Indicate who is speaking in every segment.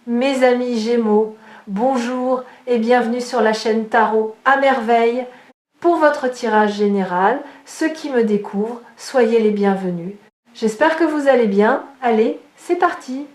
Speaker 1: Mes amis Gémeaux, bonjour et bienvenue sur la chaîne Tarot à merveille. Pour votre tirage général, ceux qui me découvrent, soyez les bienvenus. J'espère que vous allez bien. Allez, c'est parti.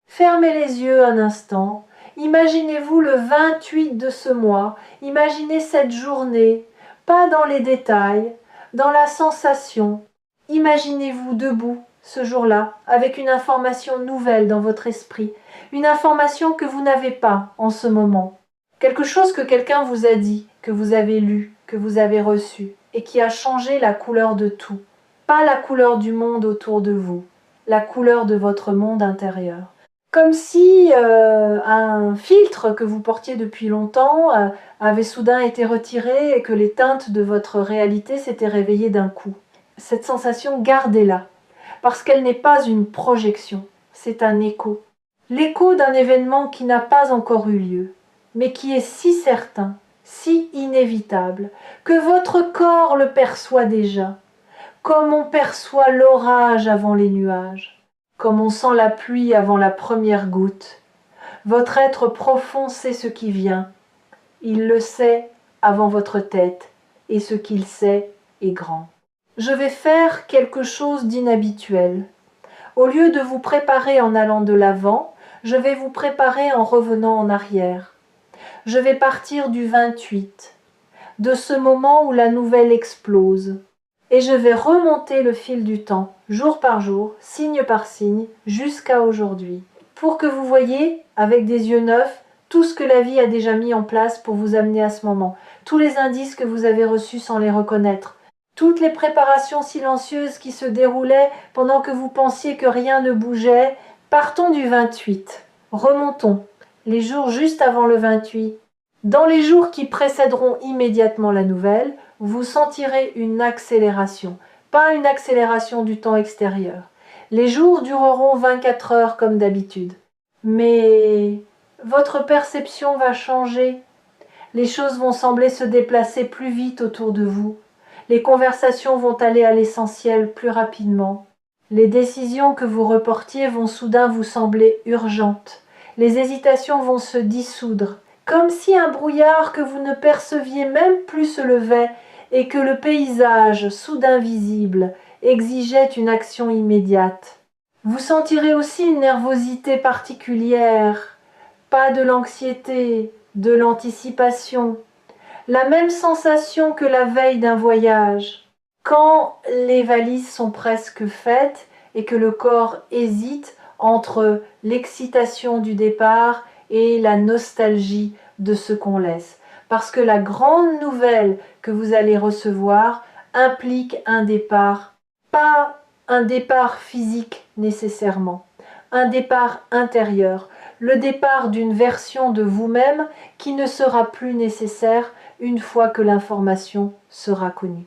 Speaker 1: Fermez les yeux un instant. Imaginez-vous le 28 de ce mois. Imaginez cette journée, pas dans les détails, dans la sensation. Imaginez-vous debout ce jour-là, avec une information nouvelle dans votre esprit, une information que vous n'avez pas en ce moment, quelque chose que quelqu'un vous a dit, que vous avez lu, que vous avez reçu, et qui a changé la couleur de tout. Pas la couleur du monde autour de vous, la couleur de votre monde intérieur. Comme si un filtre que vous portiez depuis longtemps avait soudain été retiré et que les teintes de votre réalité s'étaient réveillées d'un coup. Cette sensation, gardez-la, parce qu'elle n'est pas une projection, c'est un écho. L'écho d'un événement qui n'a pas encore eu lieu, mais qui est si certain, si inévitable, que votre corps le perçoit déjà, comme on perçoit l'orage avant les nuages, comme on sent la pluie avant la première goutte. Votre être profond sait ce qui vient, il le sait avant votre tête, et ce qu'il sait est grand. Je vais faire quelque chose d'inhabituel. Au lieu de vous préparer en allant de l'avant, je vais vous préparer en revenant en arrière. Je vais partir du 28, de ce moment où la nouvelle explose, et je vais remonter le fil du temps, jour par jour, signe par signe, jusqu'à aujourd'hui, pour que vous voyiez, avec des yeux neufs, tout ce que la vie a déjà mis en place pour vous amener à ce moment, tous les indices que vous avez reçus sans les reconnaître, toutes les préparations silencieuses qui se déroulaient pendant que vous pensiez que rien ne bougeait. Partons du 28. Remontons, les jours juste avant le 28. Dans les jours qui précéderont immédiatement la nouvelle, vous sentirez une accélération, pas une accélération du temps extérieur. Les jours dureront 24 heures comme d'habitude. Mais votre perception va changer. Les choses vont sembler se déplacer plus vite autour de vous. Les conversations vont aller à l'essentiel plus rapidement. Les décisions que vous reportiez vont soudain vous sembler urgentes. Les hésitations vont se dissoudre, comme si un brouillard que vous ne perceviez même plus se levait et que le paysage, soudain visible, exigeait une action immédiate. Vous sentirez aussi une nervosité particulière, pas de l'anxiété, de l'anticipation, la même sensation que la veille d'un voyage, quand les valises sont presque faites et que le corps hésite entre l'excitation du départ et la nostalgie de ce qu'on laisse. Parce que la grande nouvelle que vous allez recevoir implique un départ, pas un départ physique nécessairement, un départ intérieur, le départ d'une version de vous-même qui ne sera plus nécessaire une fois que l'information sera connue.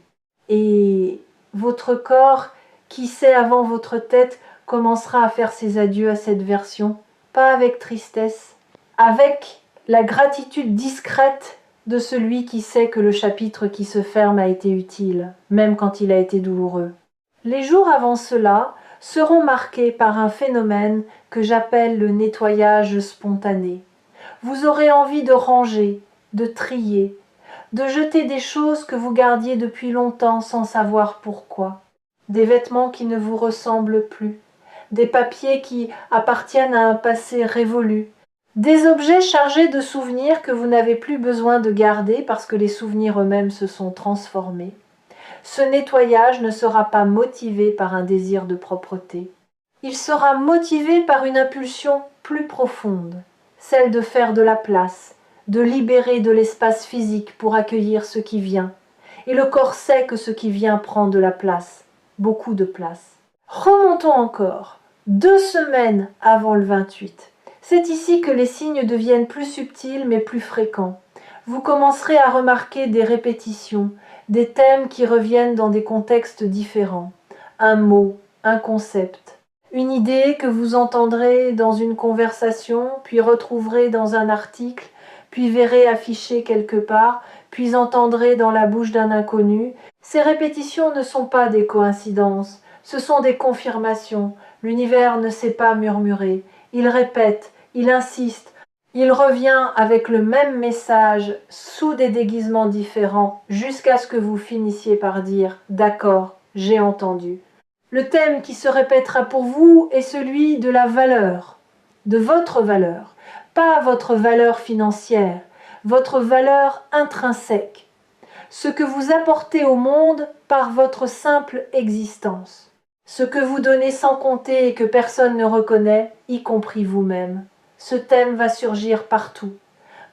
Speaker 1: Et votre corps, qui sait avant votre tête, commencera à faire ses adieux à cette version, pas avec tristesse, avec la gratitude discrète de celui qui sait que le chapitre qui se ferme a été utile, même quand il a été douloureux. Les jours avant cela seront marqués par un phénomène que j'appelle le nettoyage spontané. Vous aurez envie de ranger, de trier, de jeter des choses que vous gardiez depuis longtemps sans savoir pourquoi, des vêtements qui ne vous ressemblent plus, des papiers qui appartiennent à un passé révolu, des objets chargés de souvenirs que vous n'avez plus besoin de garder parce que les souvenirs eux-mêmes se sont transformés. Ce nettoyage ne sera pas motivé par un désir de propreté. Il sera motivé par une impulsion plus profonde, celle de faire de la place, de libérer de l'espace physique pour accueillir ce qui vient. Et le corps sait que ce qui vient prend de la place, beaucoup de place. Remontons encore, 2 semaines avant le 28. C'est ici que les signes deviennent plus subtils mais plus fréquents. Vous commencerez à remarquer des répétitions, des thèmes qui reviennent dans des contextes différents. Un mot, un concept, une idée que vous entendrez dans une conversation, puis retrouverez dans un article, puis verrez affiché quelque part, puis entendrez dans la bouche d'un inconnu. Ces répétitions ne sont pas des coïncidences, ce sont des confirmations. L'univers ne sait pas murmurer, il répète, Il insiste, il revient avec le même message sous des déguisements différents jusqu'à ce que vous finissiez par dire « D'accord, j'ai entendu ». Le thème qui se répétera pour vous est celui de la valeur, de votre valeur, pas votre valeur financière, votre valeur intrinsèque, ce que vous apportez au monde par votre simple existence, ce que vous donnez sans compter et que personne ne reconnaît, y compris vous-même. Ce thème va surgir partout,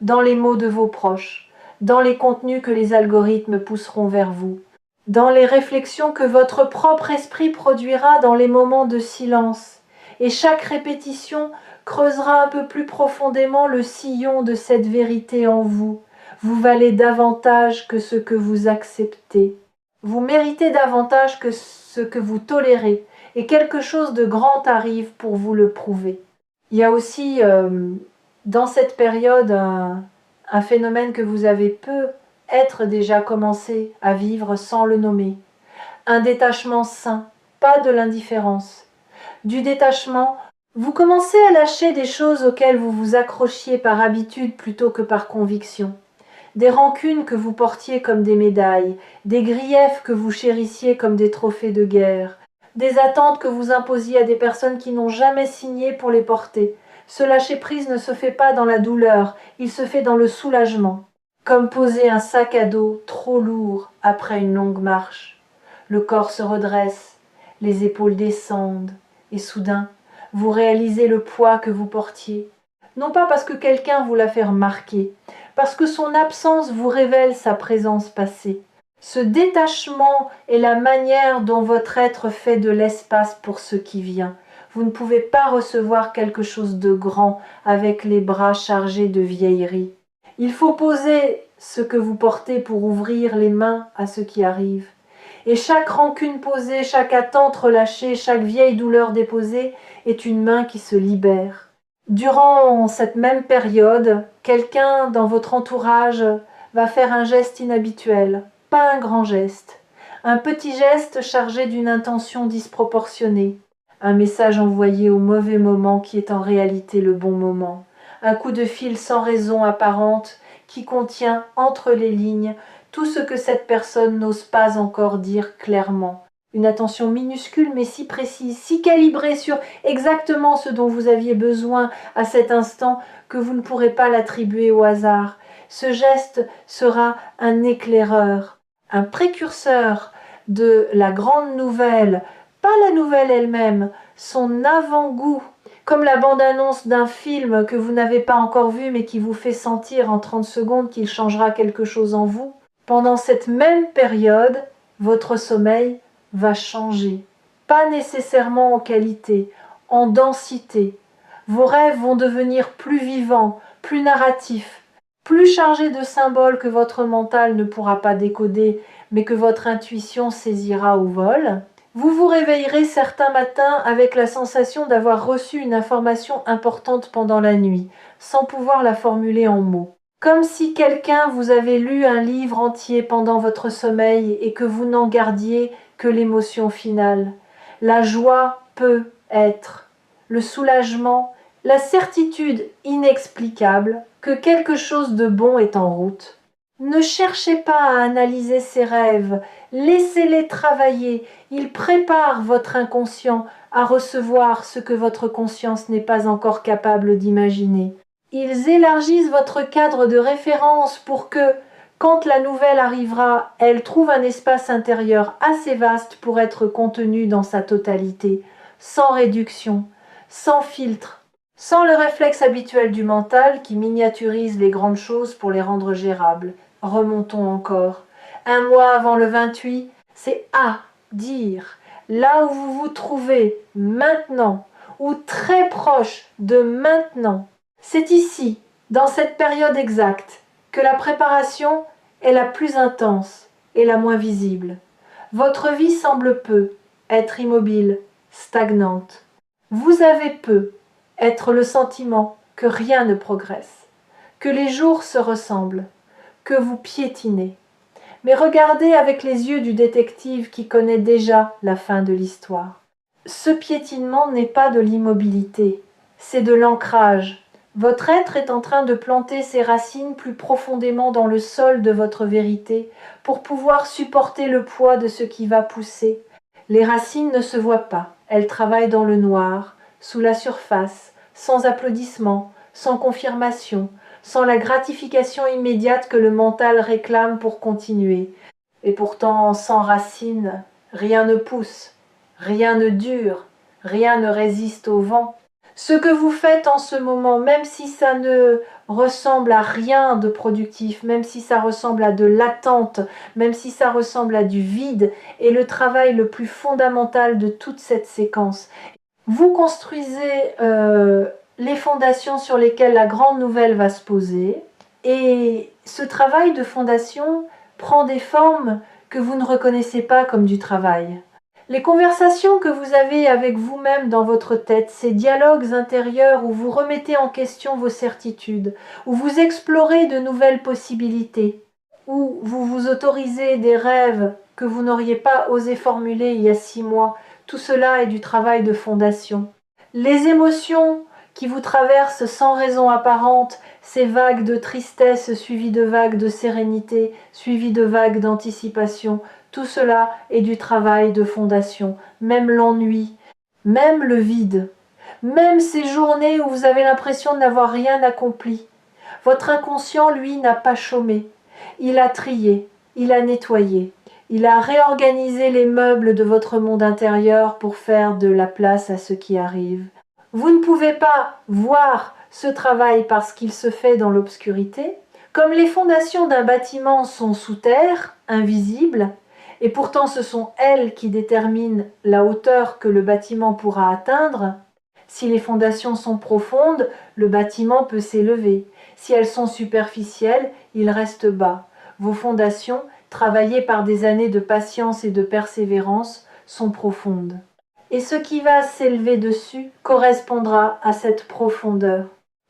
Speaker 1: dans les mots de vos proches, dans les contenus que les algorithmes pousseront vers vous, dans les réflexions que votre propre esprit produira dans les moments de silence, et chaque répétition creusera un peu plus profondément le sillon de cette vérité en vous. Vous valez davantage que ce que vous acceptez. Vous méritez davantage que ce que vous tolérez, et quelque chose de grand arrive pour vous le prouver. Il y a aussi dans cette période un phénomène que vous avez peut-être déjà commencé à vivre sans le nommer. Un détachement sain, pas de l'indifférence. Du détachement, vous commencez à lâcher des choses auxquelles vous vous accrochiez par habitude plutôt que par conviction. Des rancunes que vous portiez comme des médailles, des griefs que vous chérissiez comme des trophées de guerre, des attentes que vous imposiez à des personnes qui n'ont jamais signé pour les porter. Ce lâcher-prise ne se fait pas dans la douleur, il se fait dans le soulagement, comme poser un sac à dos trop lourd après une longue marche. Le corps se redresse, les épaules descendent, et soudain, vous réalisez le poids que vous portiez. Non pas parce que quelqu'un vous l'a fait remarquer, parce que son absence vous révèle sa présence passée. Ce détachement est la manière dont votre être fait de l'espace pour ce qui vient. Vous ne pouvez pas recevoir quelque chose de grand avec les bras chargés de vieillerie. Il faut poser ce que vous portez pour ouvrir les mains à ce qui arrive. Et chaque rancune posée, chaque attente relâchée, chaque vieille douleur déposée est une main qui se libère. Durant cette même période, quelqu'un dans votre entourage va faire un geste inhabituel, pas un grand geste, un petit geste chargé d'une intention disproportionnée, un message envoyé au mauvais moment qui est en réalité le bon moment, un coup de fil sans raison apparente qui contient entre les lignes tout ce que cette personne n'ose pas encore dire clairement. Une attention minuscule mais si précise, si calibrée sur exactement ce dont vous aviez besoin à cet instant que vous ne pourrez pas l'attribuer au hasard. Ce geste sera un éclaireur, un précurseur de la grande nouvelle, pas la nouvelle elle-même, son avant-goût, comme la bande-annonce d'un film que vous n'avez pas encore vu mais qui vous fait sentir en 30 secondes qu'il changera quelque chose en vous. Pendant cette même période, votre sommeil va changer, pas nécessairement en qualité, en densité. Vos rêves vont devenir plus vivants, plus narratifs, plus chargés de symboles que votre mental ne pourra pas décoder, mais que votre intuition saisira au vol. Vous vous réveillerez certains matins avec la sensation d'avoir reçu une information importante pendant la nuit, sans pouvoir la formuler en mots. Comme si quelqu'un vous avait lu un livre entier pendant votre sommeil et que vous n'en gardiez que l'émotion finale. La joie peut être, le soulagement, la certitude inexplicable que quelque chose de bon est en route. Ne cherchez pas à analyser ces rêves, laissez-les travailler, ils préparent votre inconscient à recevoir ce que votre conscience n'est pas encore capable d'imaginer. Ils élargissent votre cadre de référence pour que, quand la nouvelle arrivera, elle trouve un espace intérieur assez vaste pour être contenue dans sa totalité, sans réduction, sans filtre, sans le réflexe habituel du mental qui miniaturise les grandes choses pour les rendre gérables. Remontons encore. Un mois avant le 28, c'est à dire, là où vous vous trouvez maintenant, ou très proche de maintenant. C'est ici, dans cette période exacte, que la préparation est la plus intense et la moins visible. Votre vie semble peu être immobile, stagnante. Vous avez peu être le sentiment que rien ne progresse, que les jours se ressemblent, que vous piétinez. Mais regardez avec les yeux du détective qui connaît déjà la fin de l'histoire. Ce piétinement n'est pas de l'immobilité, c'est de l'ancrage, Votre être est en train de planter ses racines plus profondément dans le sol de votre vérité pour pouvoir supporter le poids de ce qui va pousser. Les racines ne se voient pas, elles travaillent dans le noir, sous la surface, sans applaudissements, sans confirmation, sans la gratification immédiate que le mental réclame pour continuer. Et pourtant, sans racines, rien ne pousse, rien ne dure, rien ne résiste au vent. Ce que vous faites en ce moment, même si ça ne ressemble à rien de productif, même si ça ressemble à de l'attente, même si ça ressemble à du vide, est le travail le plus fondamental de toute cette séquence. Vous construisez les fondations sur lesquelles la grande nouvelle va se poser, et ce travail de fondation prend des formes que vous ne reconnaissez pas comme du travail. Les conversations que vous avez avec vous-même dans votre tête, ces dialogues intérieurs où vous remettez en question vos certitudes, où vous explorez de nouvelles possibilités, où vous vous autorisez des rêves que vous n'auriez pas osé formuler il y a 6 mois, tout cela est du travail de fondation. Les émotions qui vous traversent sans raison apparente, ces vagues de tristesse suivies de vagues de sérénité, suivies de vagues d'anticipation, tout cela est du travail de fondation, même l'ennui, même le vide, même ces journées où vous avez l'impression de n'avoir rien accompli. Votre inconscient, lui, n'a pas chômé. Il a trié, il a nettoyé, il a réorganisé les meubles de votre monde intérieur pour faire de la place à ce qui arrive. Vous ne pouvez pas voir ce travail parce qu'il se fait dans l'obscurité. Comme les fondations d'un bâtiment sont sous terre, invisibles, et pourtant ce sont elles qui déterminent la hauteur que le bâtiment pourra atteindre. Si les fondations sont profondes, le bâtiment peut s'élever. Si elles sont superficielles, il reste bas. Vos fondations, travaillées par des années de patience et de persévérance, sont profondes. Et ce qui va s'élever dessus correspondra à cette profondeur.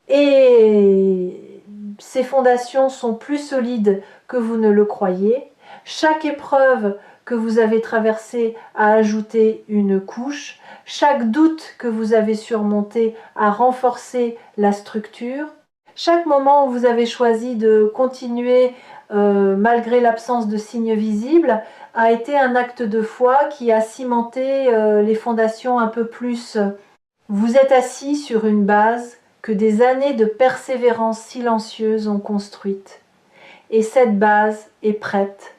Speaker 1: Et ces fondations sont plus solides que vous ne le croyez. Chaque épreuve que vous avez traversée a ajouté une couche. Chaque doute que vous avez surmonté a renforcé la structure. Chaque moment où vous avez choisi de continuer malgré l'absence de signes visibles a été un acte de foi qui a cimenté les fondations un peu plus. Vous êtes assis sur une base que des années de persévérance silencieuse ont construite. Et cette base est prête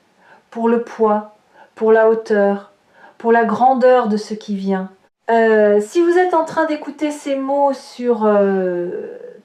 Speaker 1: pour le poids, pour la hauteur, pour la grandeur de ce qui vient. Si vous êtes en train d'écouter ces mots sur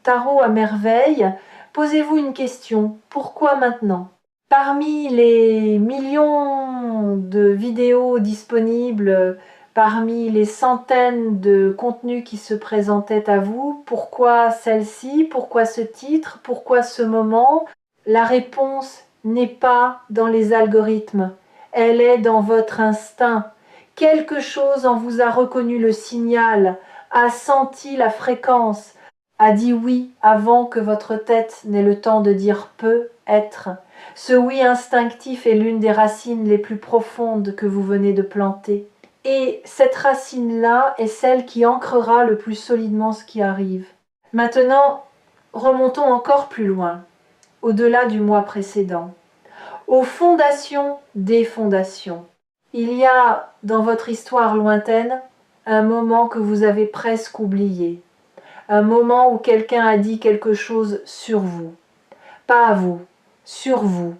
Speaker 1: Tarot à merveille, posez-vous une question. Pourquoi maintenant ? Parmi les millions de vidéos disponibles, parmi les centaines de contenus qui se présentaient à vous, pourquoi celle-ci ? Pourquoi ce titre ? Pourquoi ce moment ? La réponse n'est pas dans les algorithmes, elle est dans votre instinct. Quelque chose en vous a reconnu le signal, a senti la fréquence, a dit oui avant que votre tête n'ait le temps de dire peut être. Ce oui instinctif est l'une des racines les plus profondes que vous venez de planter. Et cette racine-là est celle qui ancrera le plus solidement ce qui arrive. Maintenant, remontons encore plus loin, au-delà du mois précédent, aux fondations des fondations. Il y a dans votre histoire lointaine un moment que vous avez presque oublié, un moment où quelqu'un a dit quelque chose sur vous, pas à vous, sur vous,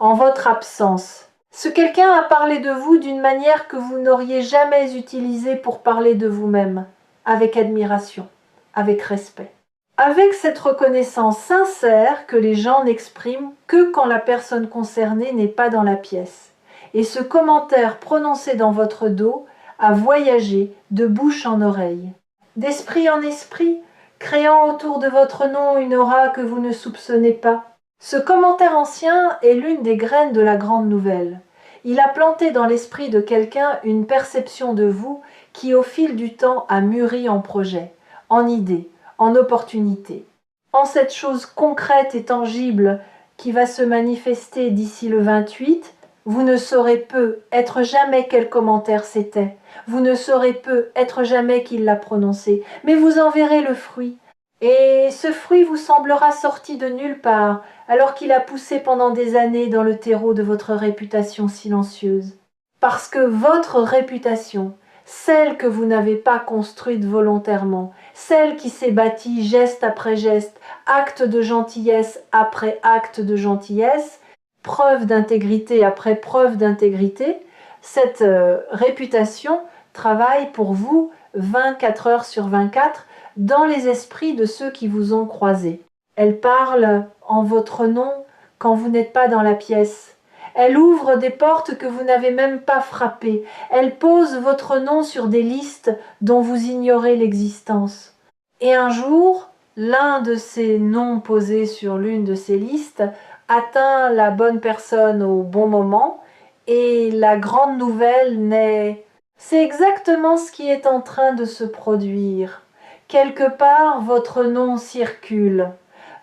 Speaker 1: en votre absence. Ce quelqu'un a parlé de vous d'une manière que vous n'auriez jamais utilisée pour parler de vous-même, avec admiration, avec respect. Avec cette reconnaissance sincère que les gens n'expriment que quand la personne concernée n'est pas dans la pièce. Et ce commentaire prononcé dans votre dos a voyagé de bouche en oreille, d'esprit en esprit, créant autour de votre nom une aura que vous ne soupçonnez pas. Ce commentaire ancien est l'une des graines de la grande nouvelle. Il a planté dans l'esprit de quelqu'un une perception de vous qui au fil du temps a mûri en projet, en idée, en opportunité. En cette chose concrète et tangible qui va se manifester d'ici le 28, vous ne saurez peu être jamais quel commentaire c'était, vous ne saurez peu être jamais qu'il l'a prononcé, mais vous en verrez le fruit. Et ce fruit vous semblera sorti de nulle part, alors qu'il a poussé pendant des années dans le terreau de votre réputation silencieuse. Parce que votre réputation, celle que vous n'avez pas construite volontairement, celle qui s'est bâtie geste après geste, acte de gentillesse après acte de gentillesse, preuve d'intégrité après preuve d'intégrité, cette réputation travaille pour vous 24 heures sur 24 dans les esprits de ceux qui vous ont croisés. Elle parle en votre nom quand vous n'êtes pas dans la pièce. Elle ouvre des portes que vous n'avez même pas frappées. Elle pose votre nom sur des listes dont vous ignorez l'existence. Et un jour, l'un de ces noms posés sur l'une de ces listes atteint la bonne personne au bon moment et la grande nouvelle naît. C'est exactement ce qui est en train de se produire. Quelque part, votre nom circule.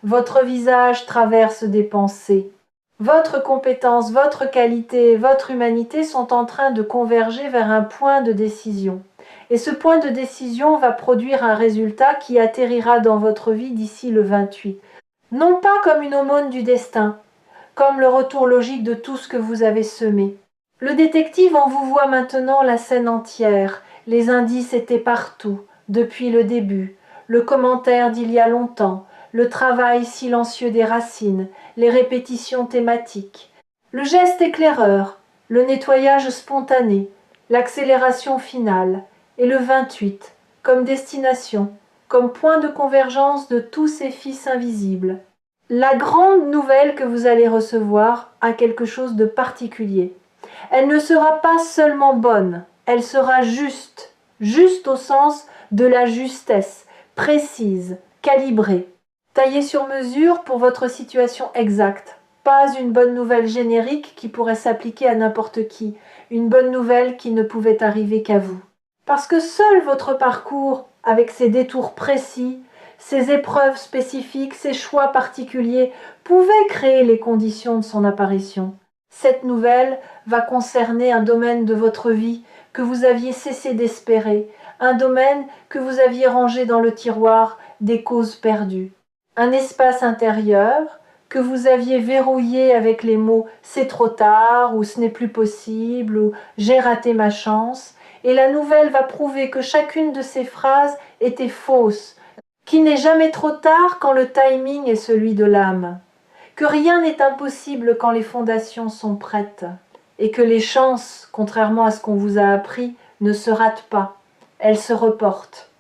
Speaker 1: Votre visage traverse des pensées. Votre compétence, votre qualité, votre humanité sont en train de converger vers un point de décision. Et ce point de décision va produire un résultat qui atterrira dans votre vie d'ici le 28. Non pas comme une aumône du destin, comme le retour logique de tout ce que vous avez semé. Le détective en vous voit maintenant la scène entière. Les indices étaient partout, depuis le début. Le commentaire d'il y a longtemps, le travail silencieux des racines, les répétitions thématiques, le geste éclaireur, le nettoyage spontané, l'accélération finale, et le 28, comme destination, comme point de convergence de tous ces fils invisibles. La grande nouvelle que vous allez recevoir a quelque chose de particulier. Elle ne sera pas seulement bonne, elle sera juste, juste au sens de la justesse, précise, calibrée, taillée sur mesure pour votre situation exacte. Pas une bonne nouvelle générique qui pourrait s'appliquer à n'importe qui, une bonne nouvelle qui ne pouvait arriver qu'à vous. Parce que seul votre parcours, avec ses détours précis, ses épreuves spécifiques, ses choix particuliers, pouvait créer les conditions de son apparition. Cette nouvelle va concerner un domaine de votre vie que vous aviez cessé d'espérer, un domaine que vous aviez rangé dans le tiroir des causes perdues, un espace intérieur que vous aviez verrouillé avec les mots « c'est trop tard » ou « ce n'est plus possible » ou « j'ai raté ma chance », et la nouvelle va prouver que chacune de ces phrases était fausse, qu'il n'est jamais trop tard quand le timing est celui de l'âme, que rien n'est impossible quand les fondations sont prêtes, et que les chances, contrairement à ce qu'on vous a appris, ne se ratent pas, elles se reportent.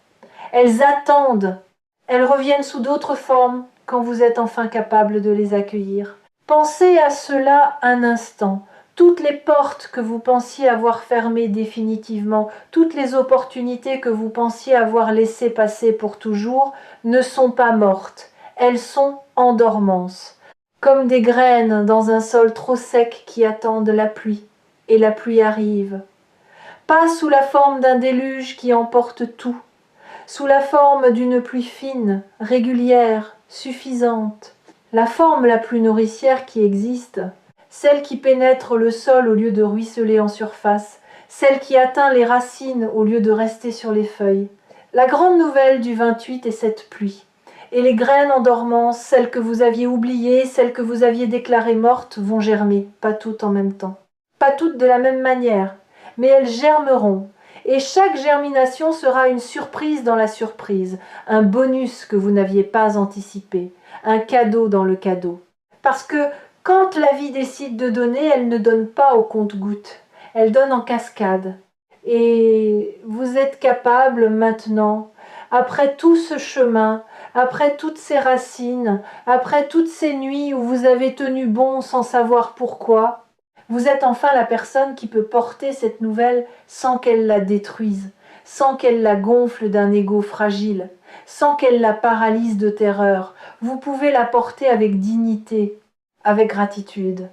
Speaker 1: Elles attendent, elles reviennent sous d'autres formes quand vous êtes enfin capable de les accueillir. Pensez à cela un instant. Toutes les portes que vous pensiez avoir fermées définitivement, toutes les opportunités que vous pensiez avoir laissées passer pour toujours, ne sont pas mortes. Elles sont en dormance, comme des graines dans un sol trop sec qui attendent la pluie. Et la pluie arrive. Pas sous la forme d'un déluge qui emporte tout, sous la forme d'une pluie fine, régulière, suffisante, la forme la plus nourricière qui existe, celle qui pénètre le sol au lieu de ruisseler en surface, celle qui atteint les racines au lieu de rester sur les feuilles. La grande nouvelle du 28 est cette pluie. Et les graines en dormance, celles que vous aviez oubliées, celles que vous aviez déclarées mortes, vont germer, pas toutes en même temps. Pas toutes de la même manière, mais elles germeront. Et chaque germination sera une surprise dans la surprise, un bonus que vous n'aviez pas anticipé, un cadeau dans le cadeau. Parce que quand la vie décide de donner, elle ne donne pas au compte-gouttes, elle donne en cascade. Et vous êtes capable maintenant, après tout ce chemin, après toutes ces racines, après toutes ces nuits où vous avez tenu bon sans savoir pourquoi, vous êtes enfin la personne qui peut porter cette nouvelle sans qu'elle la détruise, sans qu'elle la gonfle d'un ego fragile, sans qu'elle la paralyse de terreur. Vous pouvez la porter avec dignité, avec gratitude,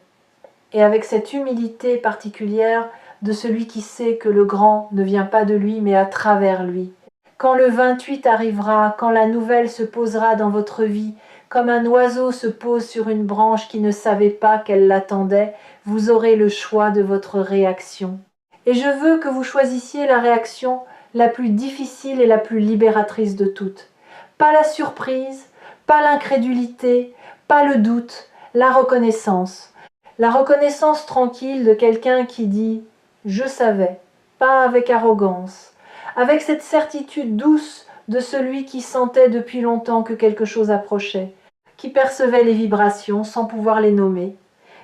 Speaker 1: et avec cette humilité particulière de celui qui sait que le grand ne vient pas de lui mais à travers lui. Quand le 28 arrivera, quand la nouvelle se posera dans votre vie, comme un oiseau se pose sur une branche qui ne savait pas qu'elle l'attendait, vous aurez le choix de votre réaction. Et je veux que vous choisissiez la réaction la plus difficile et la plus libératrice de toutes. Pas la surprise, pas l'incrédulité, pas le doute, la reconnaissance. La reconnaissance tranquille de quelqu'un qui dit « je savais », pas avec arrogance, avec cette certitude douce de celui qui sentait depuis longtemps que quelque chose approchait, qui percevait les vibrations sans pouvoir les nommer,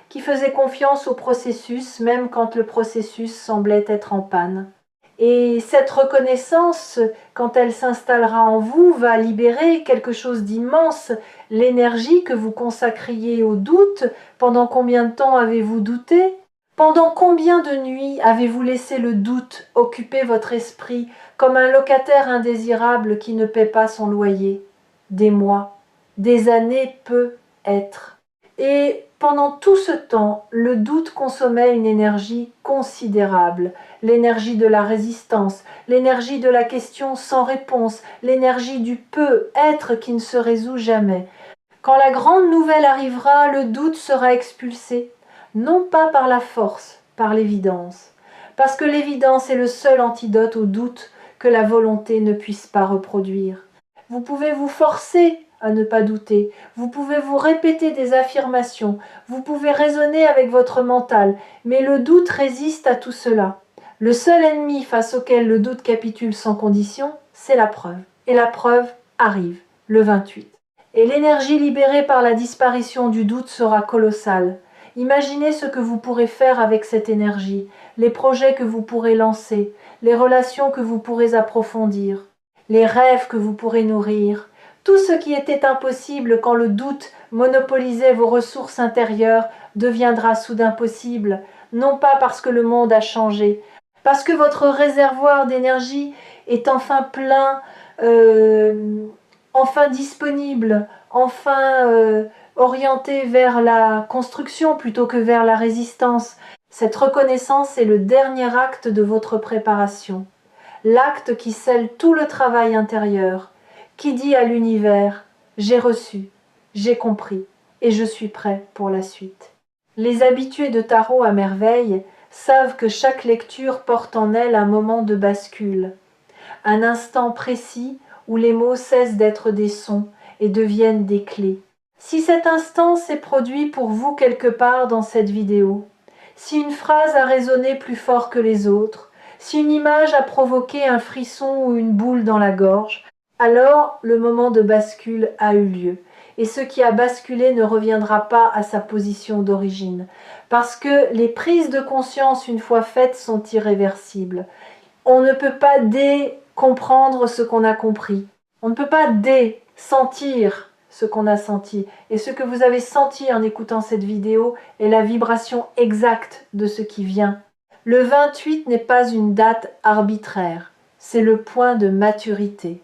Speaker 1: qui faisait confiance au processus même quand le processus semblait être en panne. Et cette reconnaissance, quand elle s'installera en vous, va libérer quelque chose d'immense, l'énergie que vous consacriez au doute. Pendant combien de temps avez-vous douté? Pendant combien de nuits avez-vous laissé le doute occuper votre esprit comme un locataire indésirable qui ne paie pas son loyer? Des mois, des années peut être. Et pendant tout ce temps, le doute consommait une énergie considérable, l'énergie de la résistance, l'énergie de la question sans réponse, l'énergie du peut-être qui ne se résout jamais. Quand la grande nouvelle arrivera, le doute sera expulsé, non pas par la force, par l'évidence. Parce que l'évidence est le seul antidote au doute que la volonté ne puisse pas reproduire. Vous pouvez vous forcer à ne pas douter, vous pouvez vous répéter des affirmations, vous pouvez raisonner avec votre mental, mais le doute résiste à tout cela. Le seul ennemi face auquel le doute capitule sans condition, c'est la preuve. Et la preuve arrive, le 28. Et l'énergie libérée par la disparition du doute sera colossale. Imaginez ce que vous pourrez faire avec cette énergie, les projets que vous pourrez lancer, les relations que vous pourrez approfondir, les rêves que vous pourrez nourrir. Tout ce qui était impossible quand le doute monopolisait vos ressources intérieures deviendra soudain possible, non pas parce que le monde a changé, parce que votre réservoir d'énergie est enfin plein, enfin disponible, enfin orienté vers la construction plutôt que vers la résistance. Cette reconnaissance est le dernier acte de votre préparation, l'acte qui scelle tout le travail intérieur, qui dit à l'univers « j'ai reçu, j'ai compris et je suis prêt pour la suite ». Les habitués de tarot à merveille savent que chaque lecture porte en elle un moment de bascule, un instant précis où les mots cessent d'être des sons et deviennent des clés. Si cet instant s'est produit pour vous quelque part dans cette vidéo, si une phrase a résonné plus fort que les autres, si une image a provoqué un frisson ou une boule dans la gorge, alors le moment de bascule a eu lieu. Et ce qui a basculé ne reviendra pas à sa position d'origine, parce que les prises de conscience une fois faites sont irréversibles. On ne peut pas comprendre ce qu'on a compris. On ne peut pas sentir ce qu'on a senti. Et ce que vous avez senti en écoutant cette vidéo est la vibration exacte de ce qui vient. Le 28 n'est pas une date arbitraire, c'est le point de maturité.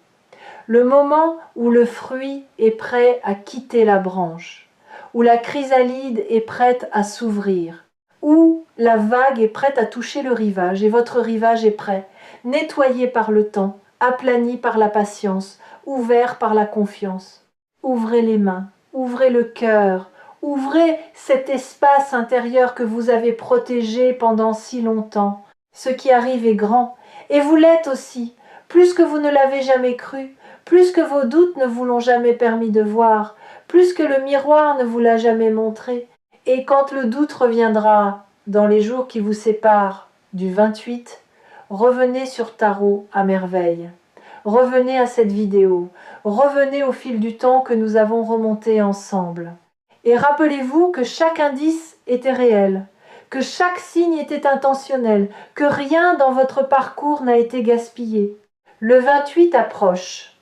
Speaker 1: Le moment où le fruit est prêt à quitter la branche, où la chrysalide est prête à s'ouvrir, où la vague est prête à toucher le rivage et votre rivage est prêt, nettoyé par le temps, aplani par la patience, ouvert par la confiance. Ouvrez les mains, ouvrez le cœur, ouvrez cet espace intérieur que vous avez protégé pendant si longtemps. Ce qui arrive est grand, et vous l'êtes aussi, plus que vous ne l'avez jamais cru, plus que vos doutes ne vous l'ont jamais permis de voir, plus que le miroir ne vous l'a jamais montré. Et quand le doute reviendra dans les jours qui vous séparent du 28, revenez sur Tarot à merveille. Revenez à cette vidéo, revenez au fil du temps que nous avons remonté ensemble. Et rappelez-vous que chaque indice était réel, que chaque signe était intentionnel, que rien dans votre parcours n'a été gaspillé. Le 28 approche,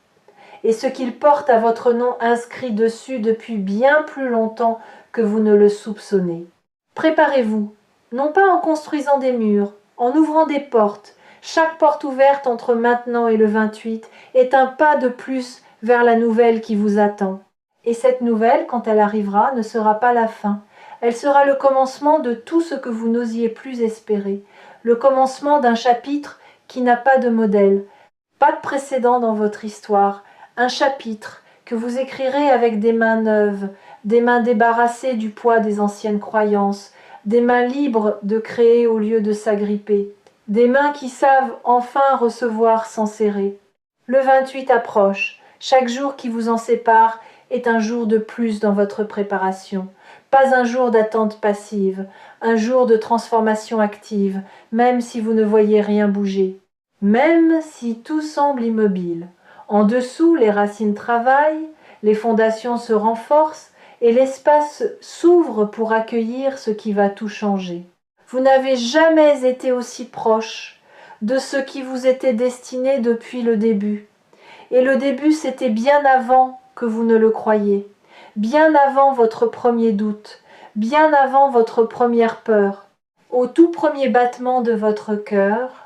Speaker 1: et ce qu'il porte a votre nom inscrit dessus depuis bien plus longtemps que vous ne le soupçonnez. Préparez-vous, non pas en construisant des murs, en ouvrant des portes. Chaque porte ouverte entre maintenant et le 28 est un pas de plus vers la nouvelle qui vous attend. Et cette nouvelle, quand elle arrivera, ne sera pas la fin. Elle sera le commencement de tout ce que vous n'osiez plus espérer. Le commencement d'un chapitre qui n'a pas de modèle, pas de précédent dans votre histoire. Un chapitre que vous écrirez avec des mains neuves, des mains débarrassées du poids des anciennes croyances, des mains libres de créer au lieu de s'agripper, des mains qui savent enfin recevoir sans serrer. Le 28 approche, Chaque jour qui vous en sépare est un jour de plus dans votre préparation. Pas un jour d'attente passive, un jour de transformation active, même si vous ne voyez rien bouger, même si tout semble immobile. En dessous, les racines travaillent, les fondations se renforcent et l'espace s'ouvre pour accueillir ce qui va tout changer. Vous n'avez jamais été aussi proche de ce qui vous était destiné depuis le début. Et le début, c'était bien avant que vous ne le croyiez, bien avant votre premier doute, bien avant votre première peur. Au tout premier battement de votre cœur,